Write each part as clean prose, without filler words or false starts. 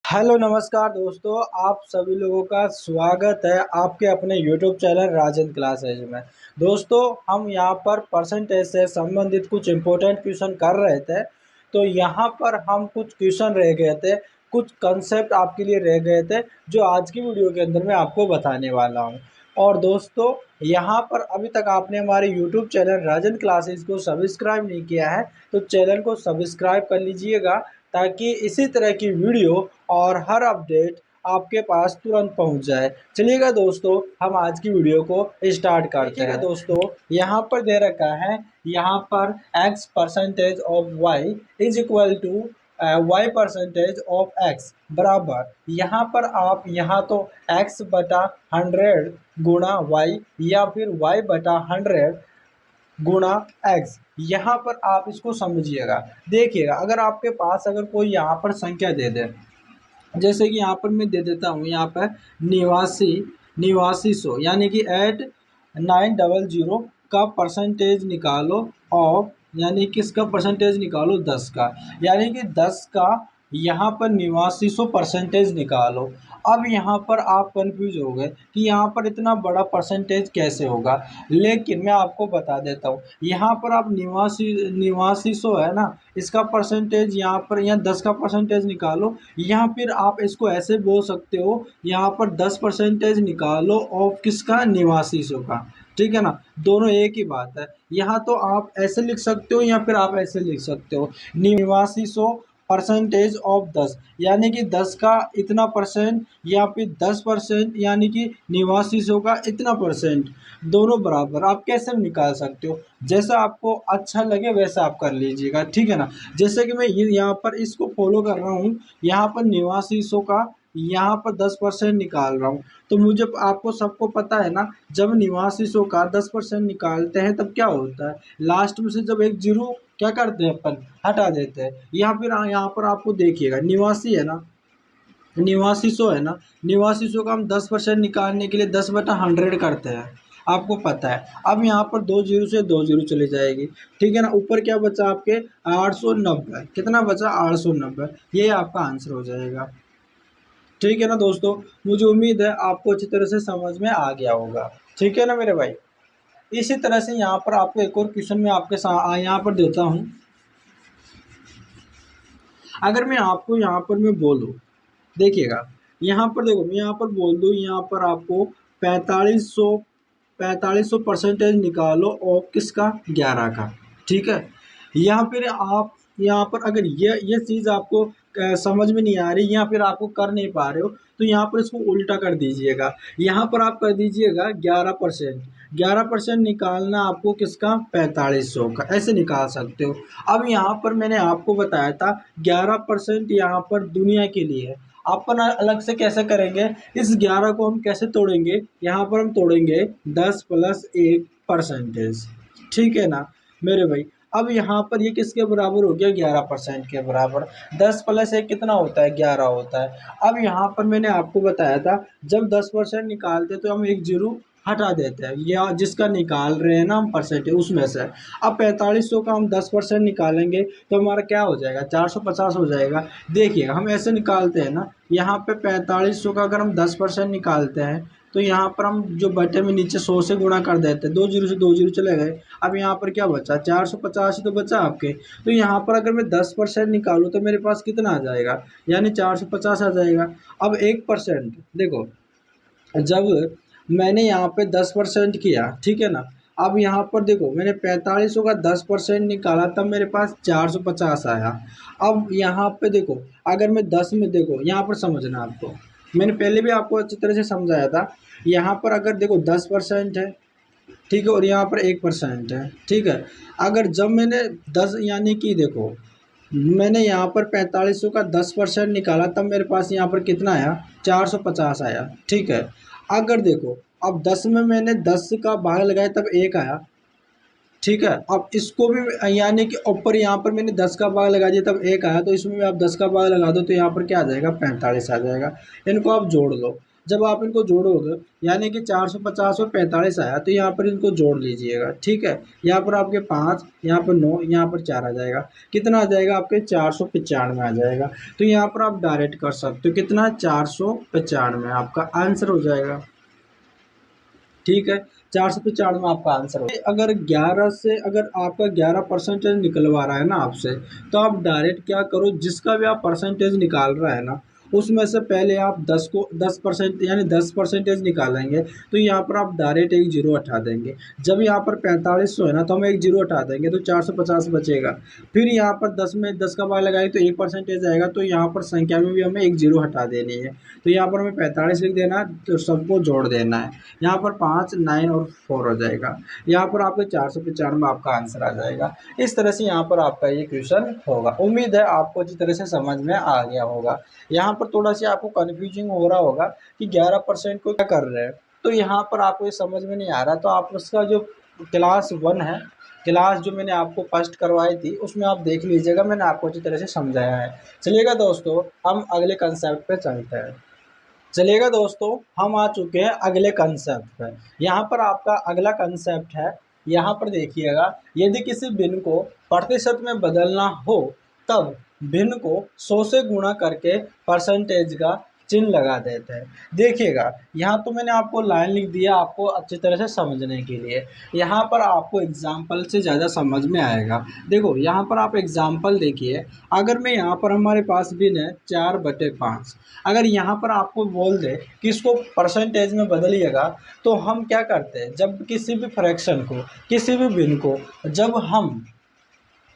Hello नमस्कार दोस्तों, आप सभी लोगों का स्वागत है आपके अपने यूट्यूब चैनल राजन क्लासेज में। दोस्तों, हम यहाँ पर परसेंटेज से संबंधित कुछ इम्पोर्टेंट क्वेश्चन कर रहे थे। तो यहाँ पर हम कुछ क्वेश्चन रह गए थे, कुछ कंसेप्ट आपके लिए रह गए थे जो आज की वीडियो के अंदर मैं आपको बताने वाला हूँ। और दोस्तों, यहाँ पर अभी तक आपने हमारे यूट्यूब चैनल राजन क्लासेज को सब्सक्राइब नहीं किया है तो चैनल को सब्सक्राइब कर लीजिएगा, ताकि इसी तरह की वीडियो और हर अपडेट आपके पास तुरंत पहुंच जाए। चलिएगा दोस्तों, हम आज की वीडियो को स्टार्ट करते हैं। दोस्तों, यहाँ पर दे रखा है, यहाँ पर x percentage of y is equal to y percentage of x बराबर, यहाँ पर आप यहाँ तो x बटा 100 गुणा y या फिर y बटा 100 गुणा x, यहाँ पर आप इसको समझिएगा। देखिएगा, अगर आपके पास अगर कोई यहाँ पर संख्या दे दे, जैसे कि यहाँ पर मैं दे देता हूँ, यहाँ पर निवासी सौ, यानी कि 8900 का परसेंटेज निकालो ऑफ, यानी कि इसका परसेंटेज निकालो 10 का, यानी कि 10 का यहाँ पर निवासी सौ परसेंटेज निकालो। अब यहाँ पर आप कंफ्यूज हो गए कि यहाँ पर इतना बड़ा परसेंटेज कैसे होगा, लेकिन मैं आपको बता देता हूँ। यहाँ पर आप निवासी सौ है ना, इसका परसेंटेज यहाँ पर, यहाँ 10 का परसेंटेज निकालो, या फिर आप इसको ऐसे बोल सकते हो, यहाँ पर 10 परसेंटेज निकालो ऑफ किसका, निवासी सौ का। ठीक है ना, दोनों एक ही बात है। यहाँ तो आप ऐसे लिख सकते हो या फिर आप ऐसे लिख सकते हो, निवासी सौ परसेंटेज ऑफ 10, यानी कि 10 का इतना परसेंट, या फिर 10% यानी कि निवासी सौ का इतना परसेंट, दोनों बराबर। आप कैसे भी निकाल सकते हो, जैसा आपको अच्छा लगे वैसा आप कर लीजिएगा। ठीक है ना, जैसे कि मैं यहाँ पर इसको फॉलो कर रहा हूँ, यहाँ पर निवासी सौ का यहाँ पर 10% निकाल रहा हूँ। तो मुझे, आपको सबको पता है ना, जब निवासी सौ का 10% निकालते हैं तब क्या होता है, लास्ट में से जब एक जीरो क्या करते हैं अपन, हटा देते हैं। या फिर यहाँ पर आपको देखिएगा, निवासी है ना, निवासी सौ है ना, निवासी सौ का हम 10% निकालने के लिए 10/100 करते हैं, आपको पता है। अब यहाँ पर 2 जीरो से 2 जीरो चली जाएगी। ठीक है ना, ऊपर क्या बचा आपके 890, कितना बचा 890, ये आपका आंसर हो जाएगा। ठीक है ना दोस्तों, मुझे उम्मीद है आपको अच्छी तरह से समझ में आ गया होगा। ठीक है ना मेरे भाई। इसी तरह से यहाँ पर आपको एक और क्वेश्चन मैं आपके यहाँ पर देता हूँ। अगर मैं आपको यहाँ पर मैं बोलूँ, देखिएगा, यहाँ पर देखो, मैं यहाँ पर बोल दूँ, यहाँ पर आपको 4500 परसेंटेज निकालो और किसका, 11 का। ठीक है, यहाँ फिर आप, यहाँ पर अगर ये चीज़ आपको समझ में नहीं आ रही या फिर आपको कर नहीं पा रहे हो, तो यहाँ पर इसको उल्टा कर दीजिएगा। यहाँ पर आप कर दीजिएगा 11%, 11% निकालना आपको किसका, 4500 का, ऐसे निकाल सकते हो। अब यहाँ पर मैंने आपको बताया था 11% यहाँ पर दुनिया के लिए है। अपन अलग से कैसे करेंगे, इस 11 को हम कैसे तोड़ेंगे, यहाँ पर हम तोड़ेंगे 10 + 1 परसेंटेज। ठीक है ना मेरे भाई। अब यहाँ पर ये किसके बराबर हो गया, 11% के बराबर। 10 + 1 कितना होता है, 11 होता है। अब यहाँ पर मैंने आपको बताया था, जब 10% निकालते तो हम एक जीरो हटा देते हैं, या जिसका निकाल रहे हैं ना हम परसेंटेज उसमें से। अब 4500 का हम 10% निकालेंगे तो हमारा क्या हो जाएगा, 450 हो जाएगा। देखिए, हम ऐसे निकालते हैं ना, यहाँ पे 4500 का अगर हम 10% निकालते हैं तो यहाँ पर हम जो बटे में नीचे 100 से गुणा कर देते हैं, 2 जीरो से 2 जीरो चले गए। अब यहाँ पर क्या बचा, 450 ही तो बचा आपके। तो यहाँ पर अगर मैं 10% निकालूँ तो मेरे पास कितना आ जाएगा, यानी 450 आ जाएगा। अब 1% देखो, जब मैंने यहाँ पे 10% किया, ठीक है ना, अब यहाँ पर देखो, मैंने 4500 का 10% निकाला तब मेरे पास 450 आया। अब यहाँ पे देखो, अगर मैं 10 में, देखो यहाँ पर समझना आपको, मैंने पहले भी आपको अच्छी तरह से समझाया था। यहाँ पर अगर देखो 10% है, ठीक है, और यहाँ पर 1% है। ठीक है, अगर जब मैंने 10, यानी कि देखो, मैंने यहाँ पर 4500 का 10% निकाला तब मेरे पास यहाँ पर कितना आया, 450 आया। ठीक है, अगर देखो, अब 10 में मैंने 10 का भाग लगाया तब 1 आया। ठीक है, अब इसको भी, यानी कि ऊपर यहाँ पर मैंने 10 का भाग लगा दिया तब 1 आया, तो इसमें भी आप 10 का भाग लगा दो तो यहाँ पर क्या आ जाएगा, 45 आ जाएगा। इनको आप जोड़ लो। जब आप इनको जोड़ोगे यानी कि 450 और 45 आया तो यहाँ पर इनको जोड़ लीजिएगा, ठीक है। यहाँ पर आपके 5, यहाँ पर 9, यहाँ पर 4 आ जाएगा। कितना आ जाएगा आपके 495 आ जाएगा। तो यहाँ पर आप डायरेक्ट कर सकते हो, कितना 495 आपका आंसर हो जाएगा, ठीक है। 495 आपका आंसर हो। अगर 11 से अगर आपका 11% निकलवा रहा है ना आपसे, तो आप डायरेक्ट क्या करो, जिसका भी आप परसेंटेज निकाल रहा है ना उसमें से पहले आप 10% यानी 10% निकालेंगे, तो यहाँ पर आप डायरेक्ट एक जीरो हटा देंगे। जब यहाँ पर 4500 है ना तो हम एक जीरो हटा देंगे तो 450 बचेगा। फिर यहाँ पर 10 में 10 का भाग लगाएंगे तो 1% आएगा, तो यहाँ पर संख्या में भी हमें एक जीरो हटा देनी है। तो यहाँ पर हमें 45 लिख देना है, तो सबको जोड़ देना है। यहाँ पर 5, 9 और 4 हो जाएगा। यहाँ पर आपके 495 आपका आंसर आ जाएगा। इस तरह से यहाँ पर आपका ये क्वेश्चन होगा। उम्मीद है आपको अच्छी तरह से समझ में आ गया होगा। यहाँ पर थोड़ा सा आपको कन्फ्यूजिंग हो रहा होगा कि 11% को क्या कर रहे हैं, तो यहाँ पर आपको ये समझ में नहीं आ रहा, तो आप उसका जो क्लास 1 है, क्लास जो मैंने आपको फर्स्ट करवाई थी उसमें आप देख लीजिएगा, मैंने आपको अच्छी तरह से समझाया है। चलिएगा दोस्तों, हम अगले कंसेप्ट पे चलते हैं। चलिएगा दोस्तों, हम आ चुके हैं अगले कंसेप्ट पर। यहाँ पर आपका अगला कंसेप्ट है, यहाँ पर देखिएगा, यदि किसी भिन्न को प्रतिशत में बदलना हो तब भिन्न को 100 से गुणा करके परसेंटेज का चिन्ह लगा देते हैं। देखिएगा, यहाँ तो मैंने आपको लाइन लिख दिया आपको अच्छी तरह से समझने के लिए। यहाँ पर आपको एग्जाम्पल से ज़्यादा समझ में आएगा। देखो यहाँ पर आप एग्जाम्पल देखिए, अगर मैं यहाँ पर हमारे पास भिन्न है 4/5, अगर यहाँ पर आपको बोल दे कि इसको परसेंटेज में बदलिएगा, तो हम क्या करते हैं, जब किसी भी फ्रैक्शन को, किसी भी भिन्न को जब हम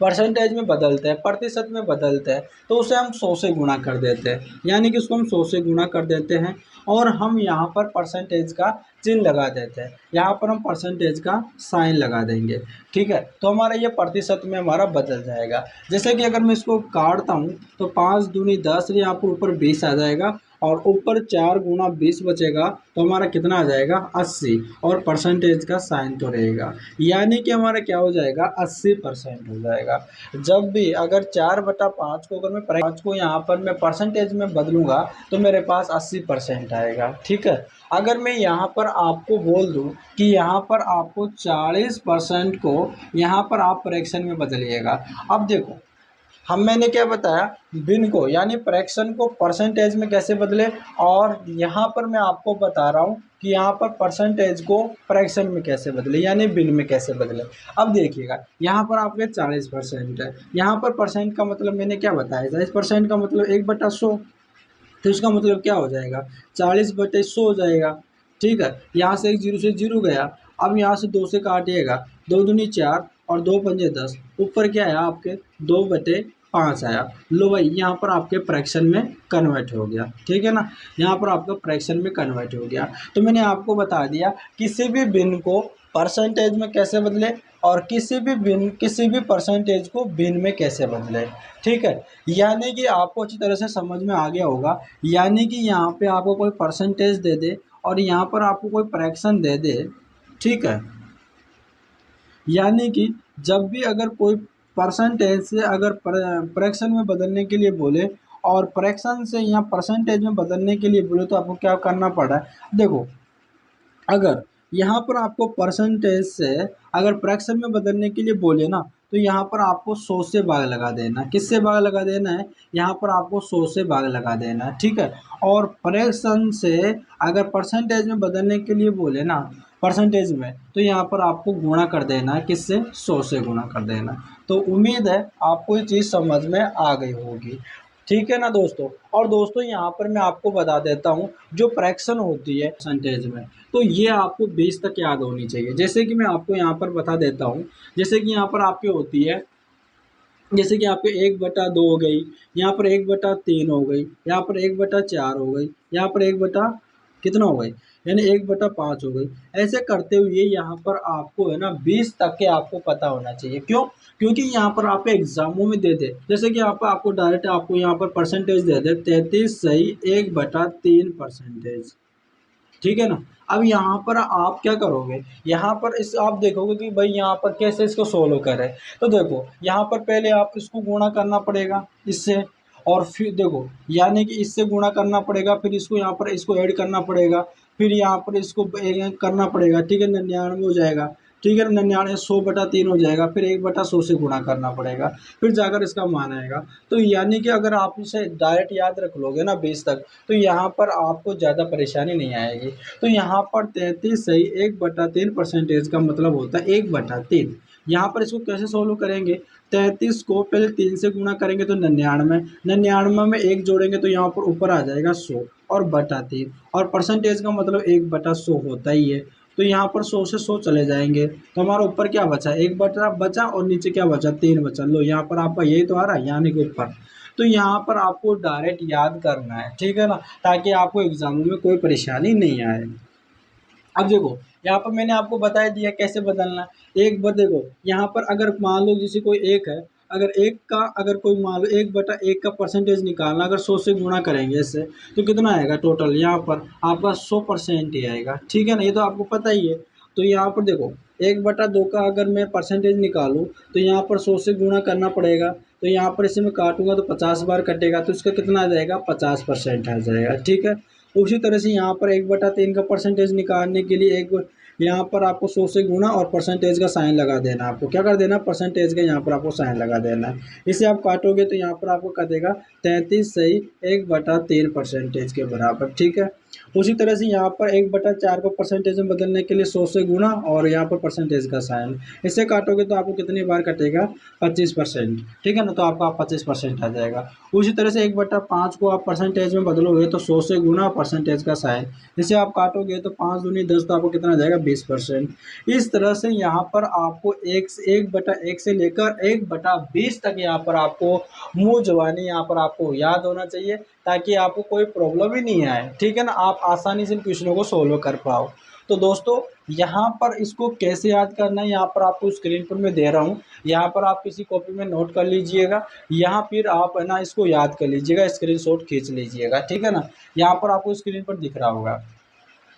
परसेंटेज में बदलते हैं, प्रतिशत में बदलते हैं, तो उसे हम 100 से गुणा कर देते हैं, यानी कि उसको हम 100 से गुणा कर देते हैं और हम यहाँ पर परसेंटेज का चिन्ह लगा देते हैं। यहाँ पर हम परसेंटेज का साइन लगा देंगे, ठीक है। तो हमारा ये प्रतिशत में हमारा बदल जाएगा। जैसे कि अगर मैं इसको काटता हूँ तो 5 दूनी 10, यहाँ पर ऊपर 20 आ जाएगा और ऊपर 4 गुना 20 बचेगा, तो हमारा कितना आ जाएगा 80, और परसेंटेज का साइन तो रहेगा, यानी कि हमारा क्या हो जाएगा 80% हो जाएगा। जब भी अगर 4/5 को अगर मैं 5 को यहाँ पर मैं परसेंटेज में बदलूंगा तो मेरे पास 80% आएगा, ठीक है। अगर मैं यहाँ पर आपको बोल दूँ कि यहाँ पर आपको 40% को यहाँ पर आप फ्रैक्शन में बदलिएगा। अब देखो, मैंने क्या बताया, भिन्न को यानी फ्रैक्शन को परसेंटेज में कैसे बदले, और यहाँ पर मैं आपको बता रहा हूँ कि यहाँ पर परसेंटेज को फ्रैक्शन में कैसे बदले, यानी भिन्न में कैसे बदले। अब देखिएगा, यहाँ पर आपके 40% है, यहाँ पर परसेंट का मतलब मैंने क्या बताया, 40% का मतलब 1/100, तो इसका मतलब क्या हो जाएगा 40/100 हो जाएगा, ठीक है। यहाँ से एक जीरो से जीरो गया, अब यहाँ से 2 से काटिएगा, 2 दूनी 4 और 2 पंजे 10, ऊपर क्या आया आपके 2/5 आया। लो भाई, यहाँ पर आपके फ्रैक्शन में कन्वर्ट हो गया, ठीक है ना, यहाँ पर आपका फ्रैक्शन में कन्वर्ट हो गया। तो मैंने आपको बता दिया किसी भी भिन्न को परसेंटेज में कैसे बदले और किसी भी परसेंटेज को भिन्न में कैसे बदले, ठीक है। यानी कि आपको अच्छी तरह से समझ में आ गया होगा। यानी कि यहाँ पे आपको कोई परसेंटेज दे दे और यहाँ पर आपको कोई फ्रैक्शन दे दे, ठीक है। यानी कि जब भी अगर कोई परसेंटेज से अगर फ्रैक्शन में बदलने के लिए बोले और फ्रैक्शन से यहाँ परसेंटेज में बदलने के लिए बोले, तो आपको क्या करना पड़ा है। देखो, अगर यहाँ पर आपको परसेंटेज से अगर फ्रैक्शन में बदलने के लिए बोले ना, तो यहाँ पर आपको 100 से भाग लगा देना। किससे भाग लगा देना है, यहाँ पर आपको 100 से भाग लगा देना है, ठीक है। और फ्रैक्शन से अगर परसेंटेज में बदलने के लिए बोले ना, परसेंटेज में, तो यहाँ पर आपको गुणा कर देना है, किससे 100 से गुणा कर देना। तो उम्मीद है आपको ये चीज़ समझ में आ गई होगी, ठीक है ना दोस्तों। और दोस्तों यहाँ पर मैं आपको बता देता हूँ, जो फ्रैक्शन होती है परसेंटेज में, तो ये आपको 20 तक याद होनी चाहिए। जैसे कि मैं आपको यहाँ पर बता देता हूँ, जैसे कि यहाँ पर आपकी होती है, जैसे कि आपके 1/2 हो गई, यहाँ पर 1/3 हो गई, यहाँ पर 1/4 हो गई, यहाँ पर 1 बटा कितना हो गई, यानी 1/5 हो गई। ऐसे करते हुए यहाँ पर आपको है ना 20 तक के आपको पता होना चाहिए। क्यों? क्योंकि यहाँ पर आप एग्जामों में दे दे, जैसे कि आपको डायरेक्ट आपको यहाँ पर परसेंटेज दे दे 33 सही 1/3%, ठीक है ना। अब यहाँ पर आप क्या करोगे, यहाँ पर इस आप देखोगे कि भाई यहाँ पर कैसे इसको सोल्व करें। तो देखो, यहाँ पर पहले आप इसको गुणा करना पड़ेगा इससे, और फिर देखो यानी कि इससे गुणा करना पड़ेगा, फिर इसको यहाँ पर इसको ऐड करना पड़ेगा, फिर यहाँ पर इसको करना पड़ेगा, ठीक है, 99 हो जाएगा, ठीक है, 99 100/3 हो जाएगा, फिर 1/100 से गुणा करना पड़ेगा, फिर जाकर इसका मान आएगा। तो यानी कि अगर आप इसे डायरेक्ट याद रख लोगे ना 20 तक, तो यहाँ पर आपको ज़्यादा परेशानी नहीं आएगी। तो यहाँ पर 33 सही 1/3 परसेंटेज का मतलब होता है 1/3। यहाँ पर इसको कैसे सोल्व करेंगे, 33 को पहले 3 से गुणा करेंगे तो 99, 99 में 1 जोड़ेंगे तो यहाँ पर ऊपर आ जाएगा 100 और बटा 3, और परसेंटेज का मतलब 1/100 होता ही है। तो यहाँ पर 100 से 100 चले जाएंगे तो हमारा ऊपर क्या बचा, 1 बचा और नीचे क्या बचा, 3 बचा। लो यहाँ पर आपका यही तो आ रहा है, यानी कि ऊपर। तो यहाँ पर आपको डायरेक्ट याद करना है, ठीक है ना, ताकि आपको एग्जाम में कोई परेशानी नहीं आए। अब देखो यहाँ पर मैंने आपको बता दिया कैसे बदलना। एक बार देखो यहाँ पर अगर मान लो जैसे कोई एक है, अगर एक का अगर कोई मान लो 1/1 का परसेंटेज निकालना, अगर 100 से गुणा करेंगे इससे तो कितना आएगा टोटल, यहाँ पर आपका 100% ही आएगा, ठीक है ना, ये तो आपको पता ही है। तो यहाँ पर देखो 1/2 का अगर मैं परसेंटेज निकालूँ तो यहाँ पर 100 से गुणा करना पड़ेगा, तो यहाँ पर इसे मैं काटूंगा तो 50 बार कटेगा, तो इसका कितना आ जाएगा, 50% आ जाएगा, ठीक है। उसी तरह से यहाँ पर 1/3 का परसेंटेज निकालने के लिए एक यहाँ पर आपको 100 से गुणा और परसेंटेज का साइन लगा देना, आपको क्या कर देना, परसेंटेज का यहाँ पर आपको साइन लगा देना है। इसे आप काटोगे तो यहाँ पर आपको कटेगा 33 सही 1/3 परसेंटेज के बराबर, ठीक है। उसी तरह से यहाँ पर 1/4 को परसेंटेज में बदलने के लिए 100 से गुणा और यहाँ पर परसेंटेज का साइन, इसे काटोगे तो आपको कितनी बार कटेगा, 25%, ठीक है ना, तो आपका 25% आ जाएगा। उसी तरह से 1/5 को आप परसेंटेज में बदलोगे तो 100 से गुणा परसेंटेज का साइन, इसे आप काटोगे तो 5 दूनी 10, तो आपको कितना आ जाएगा, 20%। इस तरह से यहाँ पर आपको 1/1 से लेकर 1/20 तक यहाँ पर आपको मुँह ज़बानी यहाँ पर आपको याद होना चाहिए, ताकि आपको कोई प्रॉब्लम ही नहीं आए, ठीक है ना, आप आसानी से इन क्वेश्चनों को सोल्व कर पाओ। तो दोस्तों यहाँ पर इसको कैसे याद करना है, यहाँ पर आपको स्क्रीन पर मैं दे रहा हूँ, यहाँ पर आप किसी कॉपी में नोट कर लीजिएगा, यहाँ फिर आप है ना इसको याद कर लीजिएगा, स्क्रीनशॉट खींच लीजिएगा, ठीक है ना, यहाँ पर आपको स्क्रीन पर दिख रहा होगा,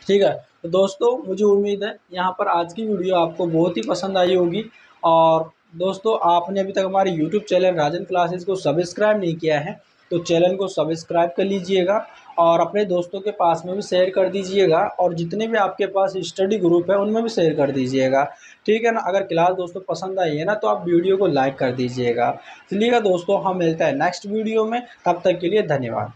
ठीक है। तो दोस्तों मुझे उम्मीद है यहाँ पर आज की वीडियो आपको बहुत ही पसंद आई होगी। और दोस्तों आपने अभी तक हमारे यूट्यूब चैनल राजन क्लासेस को सब्सक्राइब नहीं किया है तो चैनल को सब्सक्राइब कर लीजिएगा और अपने दोस्तों के पास में भी शेयर कर दीजिएगा, और जितने भी आपके पास स्टडी ग्रुप है उनमें भी शेयर कर दीजिएगा, ठीक है ना। अगर क्लास दोस्तों पसंद आई है ना तो आप वीडियो को लाइक कर दीजिएगा। चलिएगा दोस्तों, हम मिलते हैं नेक्स्ट वीडियो में, तब तक के लिए धन्यवाद।